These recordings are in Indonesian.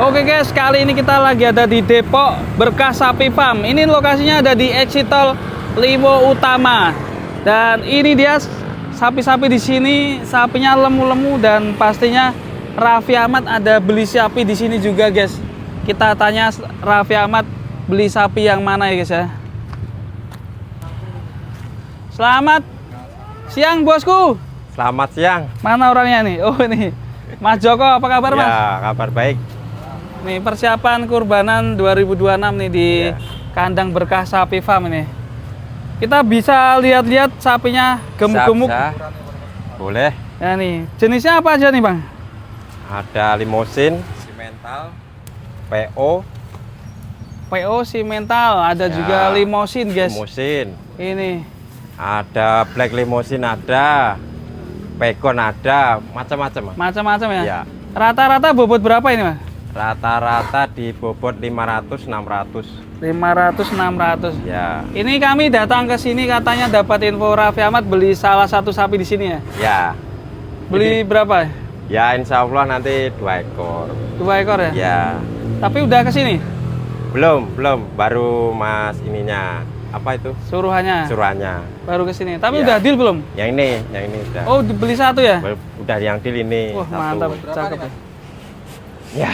Oke guys, kali ini kita lagi ada di Depok Berkah Sapi Farm. Ini lokasinya ada di exit tol Limo Utama. Dan ini dia sapi-sapi di sini, sapinya lemu-lemu dan pastinya Raffi Ahmad ada beli sapi di sini juga guys. Kita tanya Raffi Ahmad beli sapi yang mana ya guys ya. Selamat siang bosku. Selamat siang. Mana orangnya nih? Oh ini Mas Joko, apa kabar Mas? Ya, kabar baik. Nih persiapan kurbanan 2026 nih di kandang Berkah Sapi Farm ini. Kita bisa lihat-lihat sapinya gemuk-gemuk. Boleh. Ya nih, jenisnya apa aja nih Bang? Ada limosin, simental, PO, simental, ada juga limosin guys. limosin. Ini Ada black limosin, ada pegon, ada macam-macam. macam-macam ya. Ya. Rata-rata bobot berapa ini Mas? Rata-rata di bobot 500-600. 500-600. Ya. Ini kami datang ke sini katanya dapat info Raffi Ahmad beli salah satu sapi di sini ya. Ya. Beli berapa? Ya, insya Allah nanti 2 ekor. 2 ekor ya? Ya. Tapi udah ke sini? Belum. Baru mas ininya. Apa itu? Suruhannya. Baru ke sini. Tapi Ya. udah deal belum? Yang ini udah. Oh, dibeli satu ya? Udah yang deal ini. Wah, satu. mantap. Cakep ya. Ya.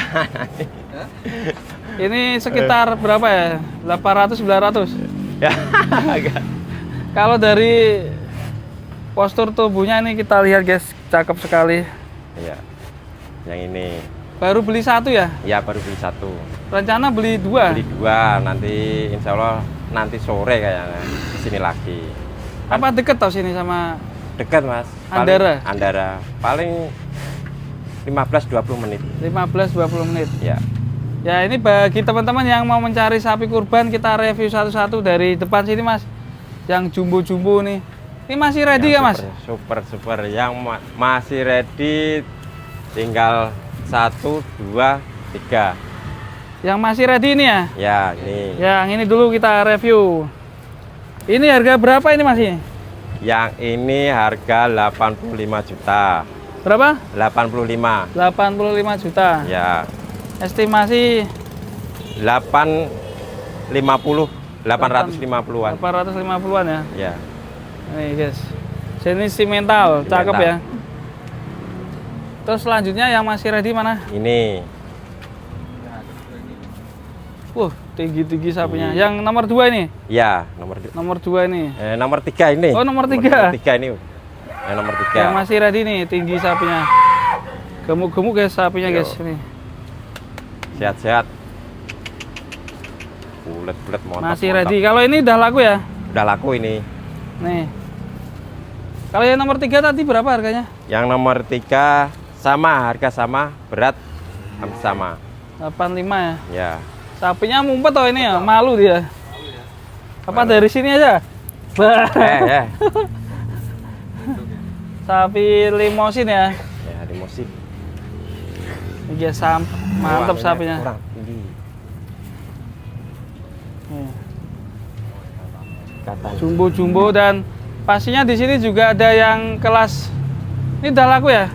Ini sekitar berapa ya? 800 900. Ya. Agak. Kalau dari postur tubuhnya ini kita lihat guys, cakep sekali. Ya. Yang ini. Baru beli satu ya? Ya, baru beli satu. Rencana beli 2. Beli 2 nanti insya Allah nanti sore kayaknya di sini lagi. Apa deket tau sini sama Dekat, Mas. Andara. Paling 15-20 menit. 15-20 menit. Ya. Ya ini bagi teman-teman yang mau mencari sapi kurban, kita review satu-satu dari depan sini Mas. Yang jumbo-jumbo nih. Ini masih ready ya Mas? Super. Yang masih ready tinggal 1, 2, 3. Yang masih ready ini ya? Ya, ini. Yang ini dulu kita review. Ini harga berapa ini Mas? Yang ini harga 85 juta. Berapa? 85. 85 juta. Ya. Estimasi 850-850-an. 850-an ya. Ya. Ini guys. Jenis simental, cakep ya. Terus selanjutnya yang masih ready mana? Ini. Tinggi-tinggi sapinya. Yang nomor 2 ini? Ya, Nomor 2 ini. nomor 3 ini. Oh, nomor 3. Nomor 3 ini. Yang nomor 3. Yang masih ready nih, tinggi sapinya. Gemuk-gemuk guys sapinya guys ini. Sehat-sehat. Bulet-bulet mantap. Masih ready. Kalau ini udah laku ya? Udah laku ini. Nih. Kalau yang nomor 3 tadi berapa harganya? Yang nomor 3 sama, harga sama, berat hampir sama. 85 ya. Ya. Sapinya mumpet toh ini ya, malu dia. Apa dari sini aja? Sapi limosin ya. Ya, limosin. Ini guys, mantap sapinya. Kurang tinggi. Jumbo-jumbo dan pastinya di sini juga ada yang kelas. Ini udah laku ya?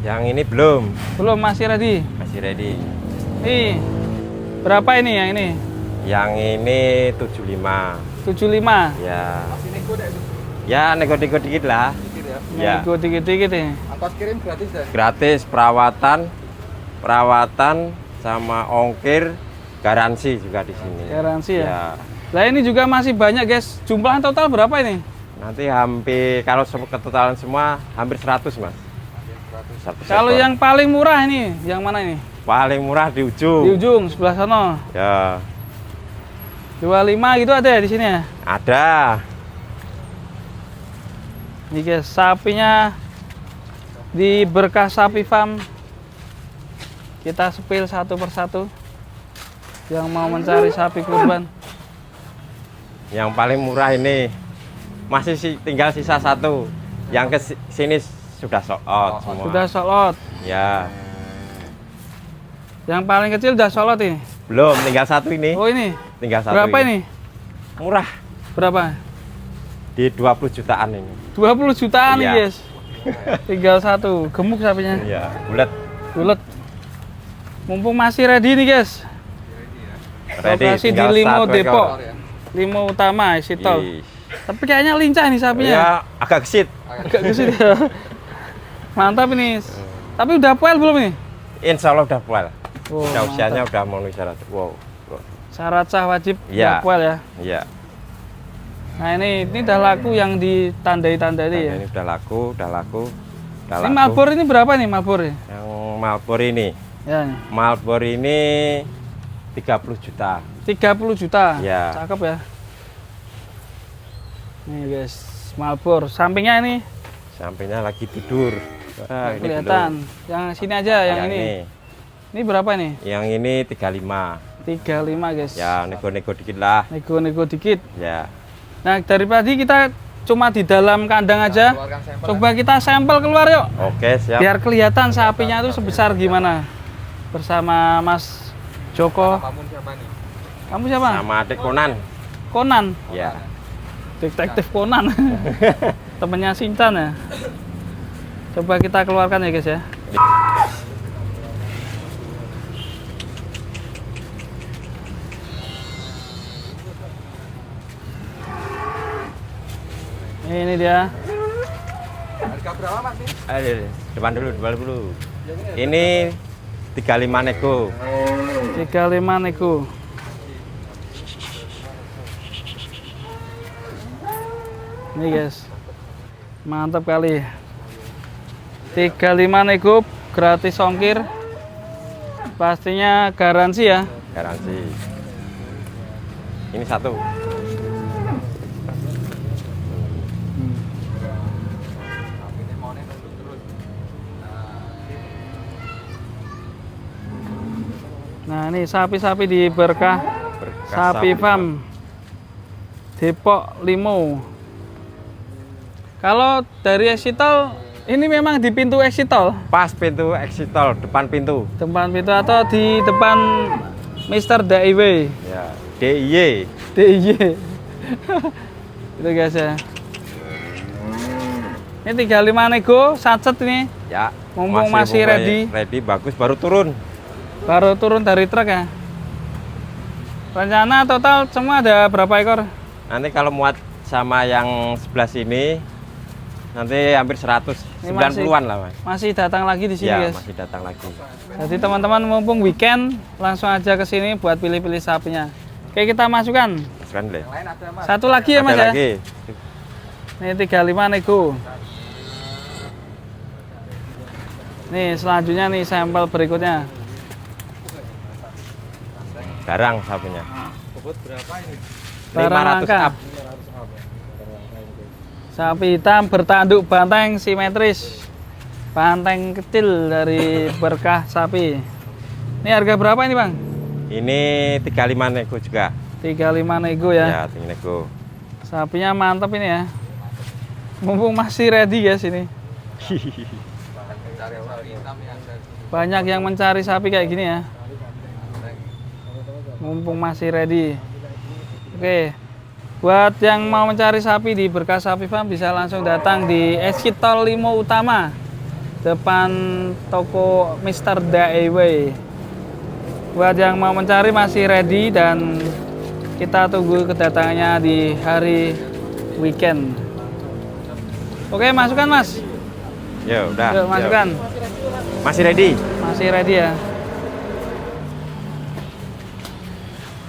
Yang ini belum. Belum, masih ready. Masih ready. Nih. Berapa ini yang ini? Yang ini 75. 75. Ya. Ya, nego-nego dikit lah. Ya. Nego dikit-dikit ini. Ongkos kirim gratis ya? Gratis perawatan sama ongkir, garansi juga di sini. Garansi ya. Lah ini juga masih banyak guys. Jumlah total berapa ini? Nanti hampir kalau ketotalan semua hampir 100 Mas. 100 Kalau ekor. yang paling murah ini, yang mana ini? Paling murah di ujung. Di ujung sebelah sana. Ya. 25 gitu ada ya di sini ya? Ada. Ini guys, sapinya di Berkah Sapi Farm. Kita sepil satu persatu. Yang mau mencari sapi kurban. Yang paling murah ini masih tinggal sisa 1. Yang ke sini sudah sold out semua. Sudah sold out. Ya. Yang paling kecil udah sold out ini. Belum, tinggal 1 ini. Oh ini. Tinggal 1. Berapa ini? Murah. Berapa? Di 20 jutaan ini. 20 jutaan nih Iya. guys. Tinggal 1. Gemuk sapinya. Iya, bulat. Bulet. Mumpung masih ready nih guys. Lokasi di tinggal Limo 1 ekor. Depok. Limo Utama Exitol. Ih. Tapi kayaknya lincah nih sapinya. Ya, agak gesit. Agak gesit ya. Mantap ini. Tapi udah puel belum nih? Insya Allah udah puel. Oh, Udah usianya mantap. udah memenuhi syarat. Wow. Syarat sah wajib Iya. udah puel ya. Iya. Nah ini udah laku yang ditandai-tandai Nah, ya. ini udah laku. Ini Malbor ini berapa nih Malbor ya? Yang Malbor ini. Ya. Malbor ini 30 juta. 30 juta. Ya. Cakep ya. Nih guys, Malbor. Sampingnya ini Sampingnya lagi tidur. Wah, ini kelihatan. belum. Yang sini aja yang ini. Ini berapa nih? Yang ini 35. 35 guys. Ya, nego-nego dikit lah. Nego-nego dikit. Ya. Nah, dari tadi kita cuma di dalam kandang aja. Coba kita sampel keluar yuk. Oke, siap. Biar kelihatan sapinya itu sebesar gimana. Bersama Mas Joko. Kamu siapa? Sama adik Konan. Conan. Ya. Detektif Conan. Temennya Shinchan ya. Coba kita keluarkan ya guys ya. Ini dia. Harga berapa Mas? Ayo, depan dulu. Ini 35 nego. 35 nego. Ini guys. Mantap kali. 35 nego gratis ongkir. Pastinya garansi ya. Garansi. Ini satu. Nah, ini sapi-sapi di Berkah Sapi Farm Depok Limo. Kalau dari Exitol ini memang di pintu Exitol, Pas pintu Exitol, depan pintu. depan pintu atau di depan Mr. DIY. Ya, DIY. DIY. Itu guys ya. Ini 35 nego sacet ini. Ya. Mumpung masih ready. Ready bagus baru turun. Baru turun dari truk ya. Rencana total semua ada berapa ekor? Nanti kalau muat sama yang sebelah sini nanti hampir 190-an lah, Mas. Masih datang lagi di sini Ya, guys. masih datang lagi. Jadi teman-teman mumpung weekend langsung aja ke sini buat pilih-pilih sapinya. Oke, kita masukkan. Masukkan deh. Lain ada Mas. Satu lagi ya Mas Ada ya. lagi. Ini 35 nego. Nih selanjutnya nih sampel berikutnya. Garang sapinya. Bobot berapa ini? Barang 500 langka. up. Sapi hitam bertanduk banteng simetris. Banteng kecil dari Berkah Sapi. Ini harga berapa ini Bang? Ini 35 nego juga. 35 nego ya. Ya, tinggi nego. Sapinya mantap ini ya. Mumpung masih ready guys ini. Cari orang hitam yang ada. Banyak yang mencari sapi kayak gini ya. Mumpung masih ready. Oke. Buat yang mau mencari sapi di Berkah Sapi Farm bisa langsung datang di Exitol Limo Utama. Depan toko Mr. DIY. Buat yang mau mencari masih ready dan kita tunggu kedatangannya di hari weekend. Oke, masukkan Mas. Ya, udah. Yuk, masukkan. Masih ready? Masih ready ya.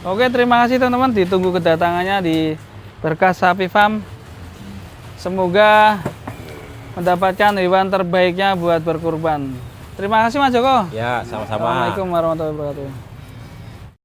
Oke, terima kasih teman-teman. Ditunggu kedatangannya di Berkah Sapi Farm. Semoga mendapatkan hewan terbaiknya buat berkurban. Terima kasih Mas Joko. Ya, sama-sama. Assalamualaikum warahmatullahi wabarakatuh.